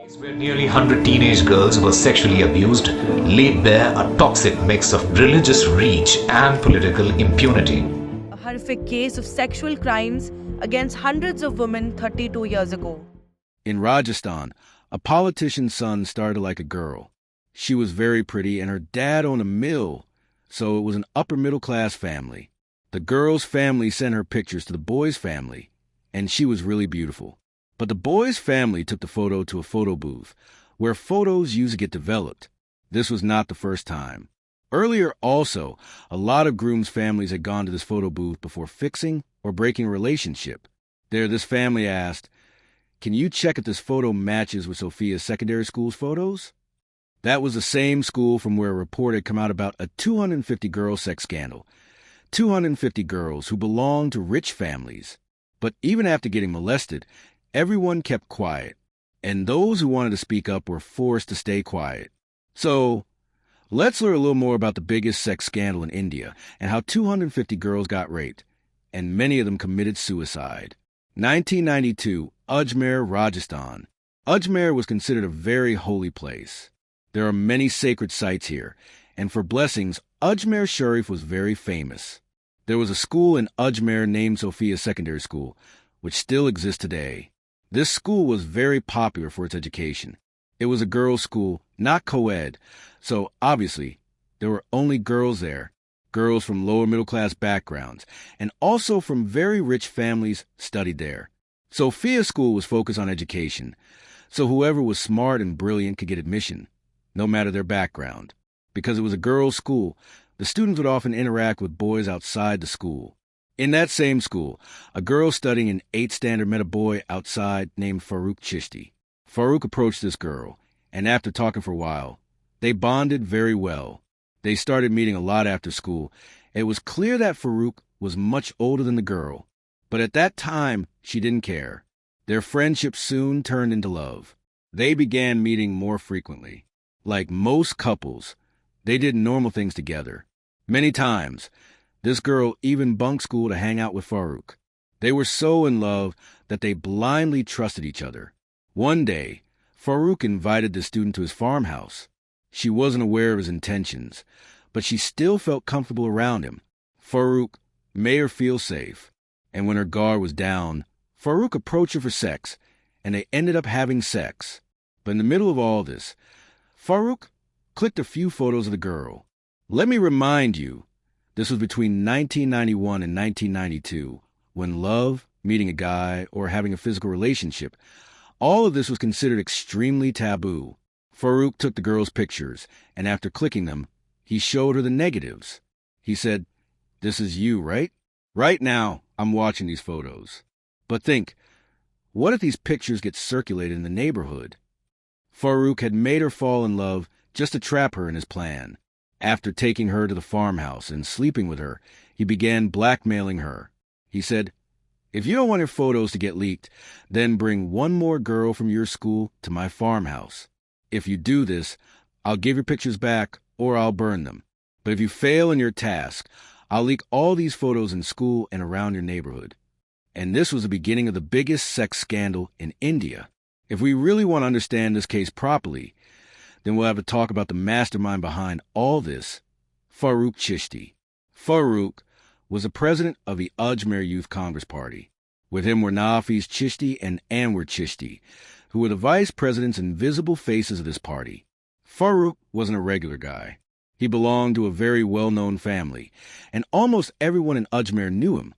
Where nearly 100 teenage girls were sexually abused, laid bare a toxic mix of religious reach and political impunity. A horrific case of sexual crimes against hundreds of women 32 years ago. In Rajasthan, a politician's son started like a girl. She was very pretty, and her dad owned a mill, so it was an upper-middle-class family. The girl's family sent her pictures to the boy's family, and she was really beautiful. But the boy's family took the photo to a photo booth, where photos usually get developed. This was not the first time. Earlier also, a lot of grooms' families had gone to this photo booth before fixing or breaking a relationship. There, this family asked, "Can you check if this photo matches with Sofia Secondary School's photos?" That was the same school from where a report had come out about a 250-girl sex scandal. 250 girls who belonged to rich families. But even after getting molested, everyone kept quiet, and those who wanted to speak up were forced to stay quiet. So, let's learn a little more about the biggest sex scandal in India and how 250 girls got raped, and many of them committed suicide. 1992, Ajmer, Rajasthan. Ajmer was considered a very holy place. There are many sacred sites here, and for blessings, Ajmer Sharif was very famous. There was a school in Ajmer named Sofia Secondary School, which still exists today. This school was very popular for its education. It was a girls' school, not co-ed, so obviously there were only girls there, girls from lower middle-class backgrounds, and also from very rich families studied there. Sophia School was focused on education, so whoever was smart and brilliant could get admission, no matter their background. Because it was a girls' school, the students would often interact with boys outside the school. In that same school, a girl studying in 8th standard met a boy outside named Farooq Chishti. Farooq approached this girl, and after talking for a while, they bonded very well. They started meeting a lot after school. It was clear that Farooq was much older than the girl, but at that time, she didn't care. Their friendship soon turned into love. They began meeting more frequently. Like most couples, they did normal things together. Many times, this girl even bunked school to hang out with Farooq. They were so in love that they blindly trusted each other. One day, Farooq invited the student to his farmhouse. She wasn't aware of his intentions, but she still felt comfortable around him. Farooq made her feel safe, and when her guard was down, Farooq approached her for sex, and they ended up having sex. But in the middle of all this, Farooq clicked a few photos of the girl. Let me remind you, this was between 1991 and 1992, when love, meeting a guy, or having a physical relationship, all of this was considered extremely taboo. Farooq took the girl's pictures, and after clicking them, he showed her the negatives. He said, "This is you, right? Right now, I'm watching these photos. But think, what if these pictures get circulated in the neighborhood?" Farooq had made her fall in love just to trap her in his plan. After taking her to the farmhouse and sleeping with her, he began blackmailing her. He said, "If you don't want your photos to get leaked, then bring one more girl from your school to my farmhouse. If you do this, I'll give your pictures back or I'll burn them. But if you fail in your task, I'll leak all these photos in school and around your neighborhood." And this was the beginning of the biggest sex scandal in India. If we really want to understand this case properly, then we'll have to talk about the mastermind behind all this, Farooq Chishti. Farooq was the president of the Ajmer Youth Congress Party. With him were Nafiz Chishti and Anwar Chishti, who were the vice presidents and visible faces of this party. Farooq wasn't a regular guy. He belonged to a very well-known family, and almost everyone in Ajmer knew him.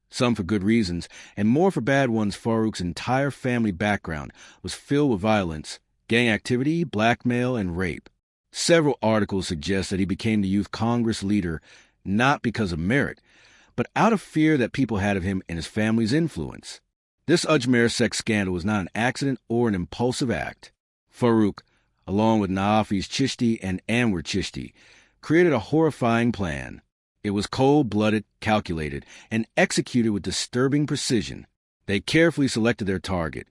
Some for good reasons, and more for bad ones. Farooq's entire family background was filled with violence, gang activity, blackmail, and rape. Several articles suggest that he became the youth Congress leader not because of merit, but out of fear that people had of him and his family's influence. This Ajmer sex scandal was not an accident or an impulsive act. Farooq, along with Nafiz Chishti and Anwar Chishti, created a horrifying plan. It was cold-blooded, calculated, and executed with disturbing precision. They carefully selected their target,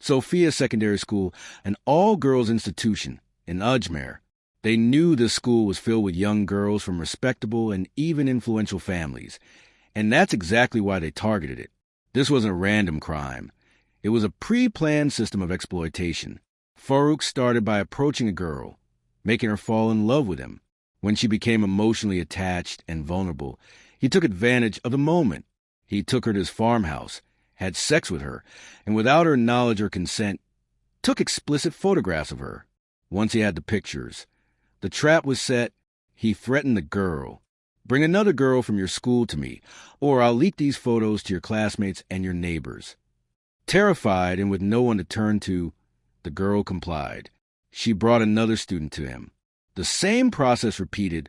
Sofia Secondary School, an all-girls institution in Ajmer. They knew this school was filled with young girls from respectable and even influential families, and that's exactly why they targeted it. This wasn't a random crime. It was a pre-planned system of exploitation. Farooq started by approaching a girl, making her fall in love with him. When she became emotionally attached and vulnerable, he took advantage of the moment. He took her to his farmhouse, had sex with her, and without her knowledge or consent, took explicit photographs of her. Once he had the pictures, the trap was set. He threatened the girl. Bring another girl from your school to me, or I'll leak these photos to your classmates and your neighbors. Terrified and with no one to turn to, the girl complied. She brought another student to him. The same process repeated: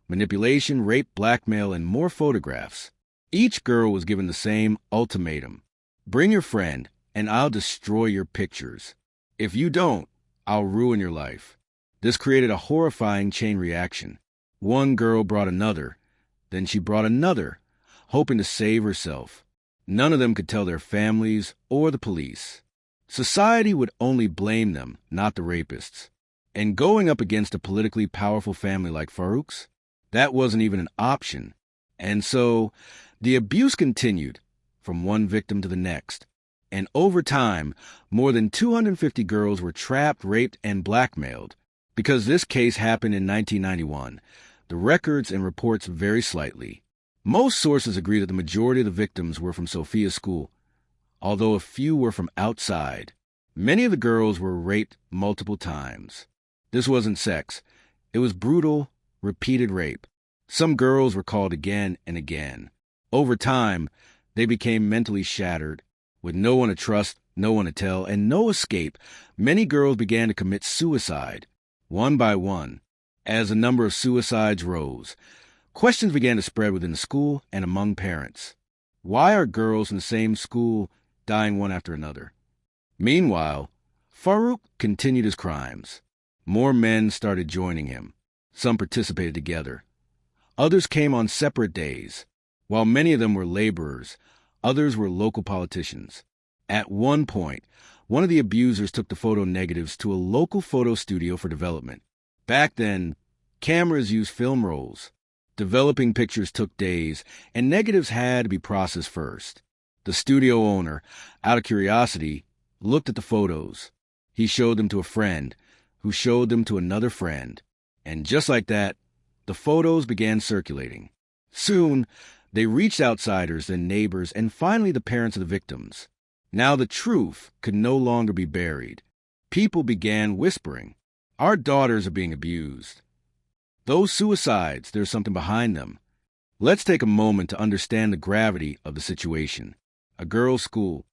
manipulation, rape, blackmail, and more photographs. Each girl was given the same ultimatum: bring your friend, and I'll destroy your pictures. If you don't, I'll ruin your life. This created a horrifying chain reaction. One girl brought another, then she brought another, hoping to save herself. None of them could tell their families or the police. Society would only blame them, not the rapists. And going up against a politically powerful family like Farooq's, that wasn't even an option. And so, the abuse continued, from one victim to the next. And over time, more than 250 girls were trapped, raped, and blackmailed. Because this case happened in 1991, the records and reports vary slightly. Most sources agree that the majority of the victims were from Sofia School, although a few were from outside. Many of the girls were raped multiple times. This wasn't sex. It was brutal, repeated rape. Some girls were called again and again. Over time, they became mentally shattered. With no one to trust, no one to tell, and no escape, many girls began to commit suicide. One by one, as the number of suicides rose, questions began to spread within the school and among parents. Why are girls in the same school dying one after another? Meanwhile, Farooq continued his crimes. More men started joining him. Some participated together. Others came on separate days. While many of them were laborers, others were local politicians. At one point, one of the abusers took the photo negatives to a local photo studio for development. Back then, cameras used film rolls. Developing pictures took days, and negatives had to be processed first. The studio owner, out of curiosity, looked at the photos. He showed them to a friend, who showed them to another friend. And just like that, the photos began circulating. Soon, they reached outsiders, then neighbors, and finally the parents of the victims. Now the truth could no longer be buried. People began whispering, "Our daughters are being abused. Those suicides, there's something behind them." Let's take a moment to understand the gravity of the situation. A girls' school,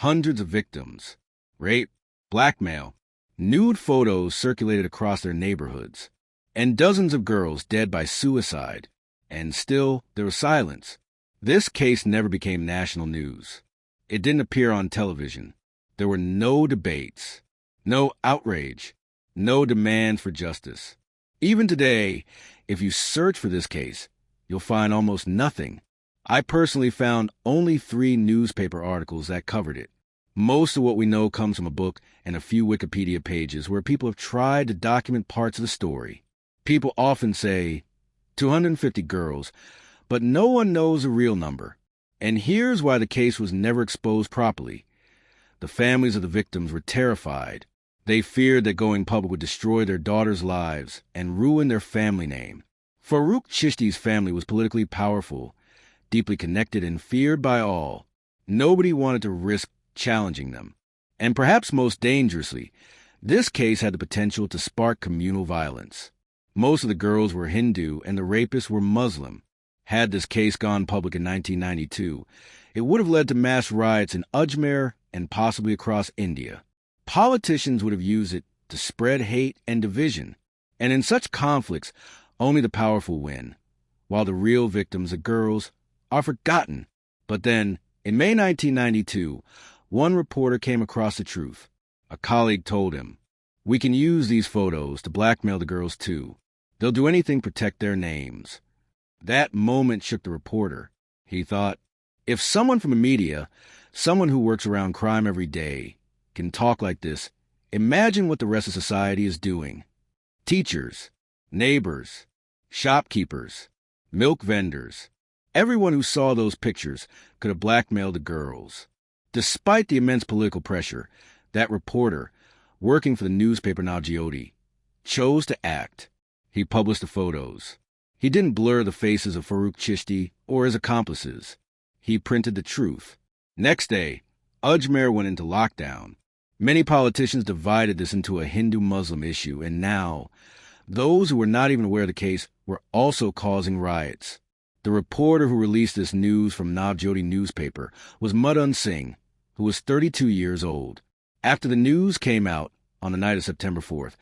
hundreds of victims, rape, blackmail, nude photos circulated across their neighborhoods, and dozens of girls dead by suicide. And still, there was silence. This case never became national news. It didn't appear on television. There were no debates, no outrage, no demand for justice. Even today, if you search for this case, you'll find almost nothing. I personally found only 3 newspaper articles that covered it. Most of what we know comes from a book and a few Wikipedia pages where people have tried to document parts of the story. People often say 250 girls, but no one knows the real number. And here's why the case was never exposed properly. The families of the victims were terrified. They feared that going public would destroy their daughters' lives and ruin their family name. Farooq Chishti's family was politically powerful, deeply connected, and feared by all. Nobody wanted to risk challenging them. And perhaps most dangerously, this case had the potential to spark communal violence. Most of the girls were Hindu and the rapists were Muslim. Had this case gone public in 1992, it would have led to mass riots in Ajmer and possibly across India. Politicians would have used it to spread hate and division. And in such conflicts, only the powerful win, while the real victims, the girls, are forgotten. But then, in May 1992, one reporter came across the truth. A colleague told him, "We can use these photos to blackmail the girls too. They'll do anything to protect their names." That moment shook the reporter. He thought, if someone from the media, someone who works around crime every day, can talk like this, imagine what the rest of society is doing. Teachers, neighbors, shopkeepers, milk vendors, everyone who saw those pictures could have blackmailed the girls. Despite the immense political pressure, that reporter, working for the newspaper Najyoti, chose to act. He published the photos. He didn't blur the faces of Farooq Chishti or his accomplices. He printed the truth. Next day, Ajmer went into lockdown. Many politicians divided this into a Hindu-Muslim issue, and now those who were not even aware of the case were also causing riots. The reporter who released this news from Najyoti newspaper was Madan Singh, who was 32 years old. After the news came out on the night of September 4th,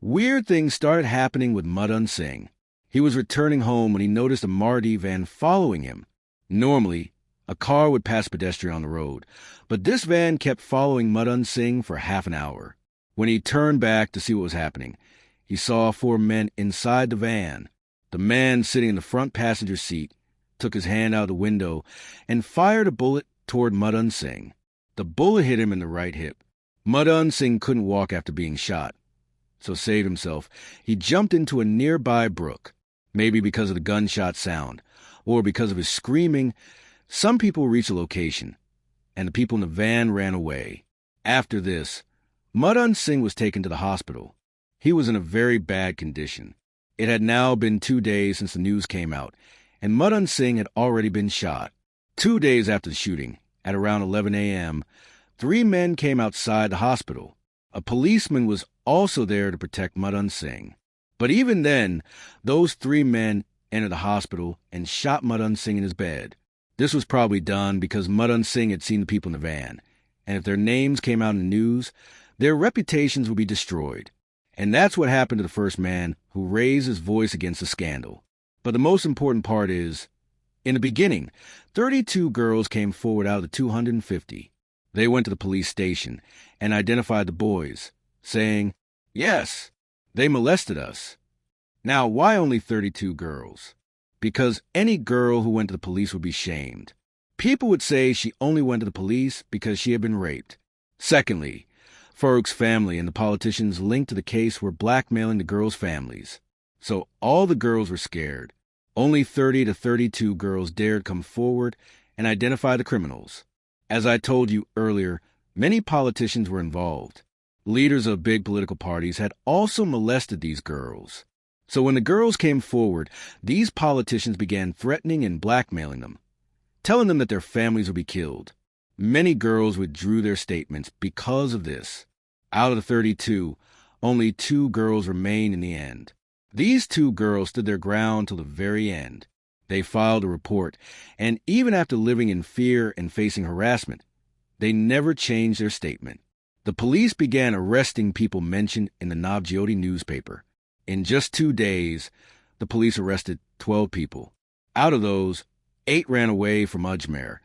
weird things started happening with Madan Singh. He was returning home when he noticed a Maruti van following him. Normally, a car would pass a pedestrian on the road, but this van kept following Madan Singh for half an hour. When he turned back to see what was happening, he saw 4 men inside the van. The man sitting in the front passenger seat took his hand out of the window and fired a bullet toward Madan Singh. The bullet hit him in the right hip. Madan Singh couldn't walk after being shot, so to save himself, he jumped into a nearby brook. Maybe because of the gunshot sound, or because of his screaming, some people reached the location, and the people in the van ran away. After this, Madan Singh was taken to the hospital. He was in a very bad condition. It had now been 2 days since the news came out, and Madan Singh had already been shot. 2 days after the shooting, at around 11 a.m., 3 men came outside the hospital. A policeman was also there to protect Madan Singh. But even then, those 3 men entered the hospital and shot Madan Singh in his bed. This was probably done because Madan Singh had seen the people in the van, and if their names came out in the news, their reputations would be destroyed. And that's what happened to the first man who raised his voice against the scandal. But the most important part is, in the beginning, 32 girls came forward out of the 250. They went to the police station and identified the boys, saying, "Yes, they molested us." Now, why only 32 girls? Because any girl who went to the police would be shamed. People would say she only went to the police because she had been raped. Secondly, Farooq's family and the politicians linked to the case were blackmailing the girls' families. So all the girls were scared. Only 30 to 32 girls dared come forward and identify the criminals. As I told you earlier, many politicians were involved. Leaders of big political parties had also molested these girls. So when the girls came forward, these politicians began threatening and blackmailing them, telling them that their families would be killed. Many girls withdrew their statements because of this. Out of the 32, only 2 girls remained in the end. These 2 girls stood their ground till the very end. They filed a report, and even after living in fear and facing harassment, they never changed their statement. The police began arresting people mentioned in the Najyoti newspaper. In just 2 days, the police arrested 12 people. Out of those, 8 ran away from Ajmer,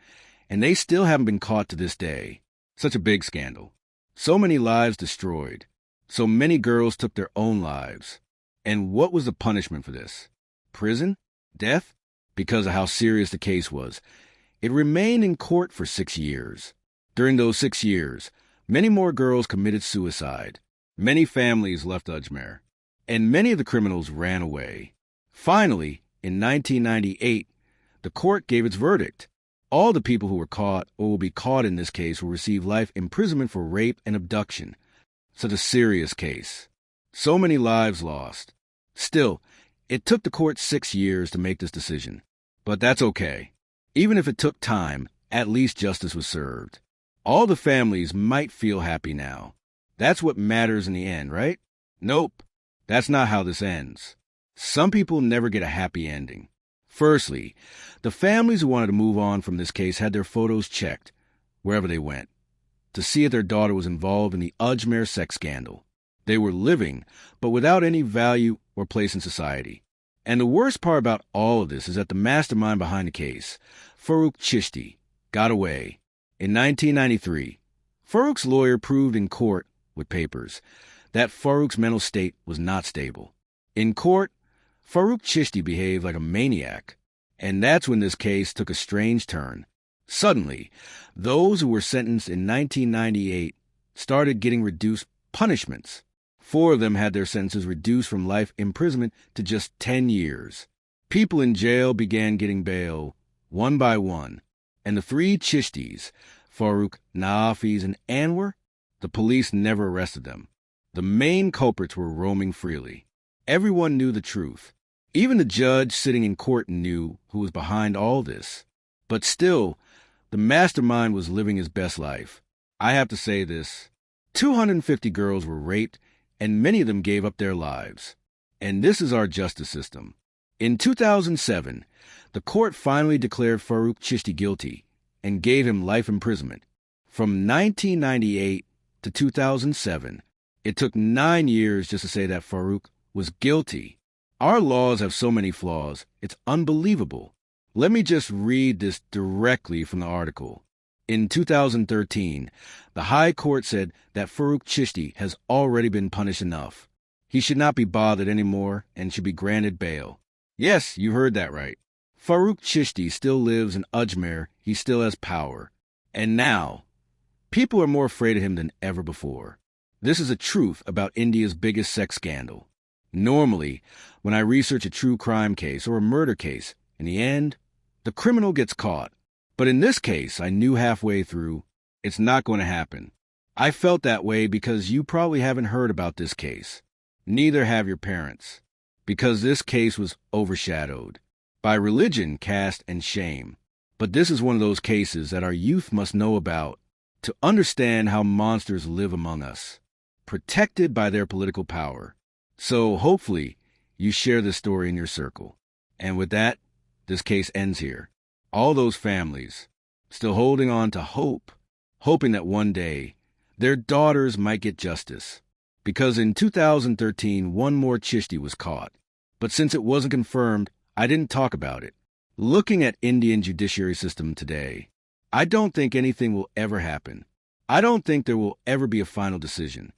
and they still haven't been caught to this day. Such a big scandal. So many lives destroyed. So many girls took their own lives. And what was the punishment for this? Prison? Death? Because of how serious the case was. It remained in court for 6 years. During those 6 years, many more girls committed suicide. Many families left Ajmer, and many of the criminals ran away. Finally, in 1998, the court gave its verdict. All the people who were caught or will be caught in this case will receive life imprisonment for rape and abduction. Such a serious case. So many lives lost. Still, it took the court 6 years to make this decision. But that's okay. Even if it took time, at least justice was served. All the families might feel happy now. That's what matters in the end, right? Nope. That's not how this ends. Some people never get a happy ending. Firstly, the families who wanted to move on from this case had their photos checked, wherever they went, to see if their daughter was involved in the Ajmer sex scandal. They were living, but without any value or place in society. And the worst part about all of this is that the mastermind behind the case, Farooq Chishti, got away. In 1993, Farooq's lawyer proved in court, with papers, that Farooq's mental state was not stable. In court, Farooq Chishti behaved like a maniac, and that's when this case took a strange turn. Suddenly, those who were sentenced in 1998 started getting reduced punishments. 4 of them had their sentences reduced from life imprisonment to just 10 years. People in jail began getting bail, one by one, and the 3 Chishtis, Farooq, Naafis, and Anwar, the police never arrested them. The main culprits were roaming freely. Everyone knew the truth. Even the judge sitting in court knew who was behind all this. But still, the mastermind was living his best life. I have to say this. 250 girls were raped, and many of them gave up their lives. And this is our justice system. In 2007, the court finally declared Farooq Chishti guilty and gave him life imprisonment. From 1998 to 2007, it took 9 years just to say that Farooq was guilty. Our laws have so many flaws, it's unbelievable. Let me just read this directly from the article. In 2013, the High Court said that Farooq Chishti has already been punished enough. He should not be bothered anymore and should be granted bail. Yes, you heard that right. Farooq Chishti still lives in Ajmer. He still has power. And now, people are more afraid of him than ever before. This is a truth about India's biggest sex scandal. Normally, when I research a true crime case or a murder case, in the end, the criminal gets caught. But in this case, I knew halfway through, it's not going to happen. I felt that way because you probably haven't heard about this case. Neither have your parents. Because this case was overshadowed by religion, caste, and shame. But this is one of those cases that our youth must know about to understand how monsters live among us, protected by their political power. So hopefully you share this story in your circle. And with that, this case ends here. All those families still holding on to hope, hoping that one day their daughters might get justice. Because in 2013, one more Chishti was caught. But since it wasn't confirmed, I didn't talk about it. Looking at Indian judiciary system today, I don't think anything will ever happen. I don't think there will ever be a final decision.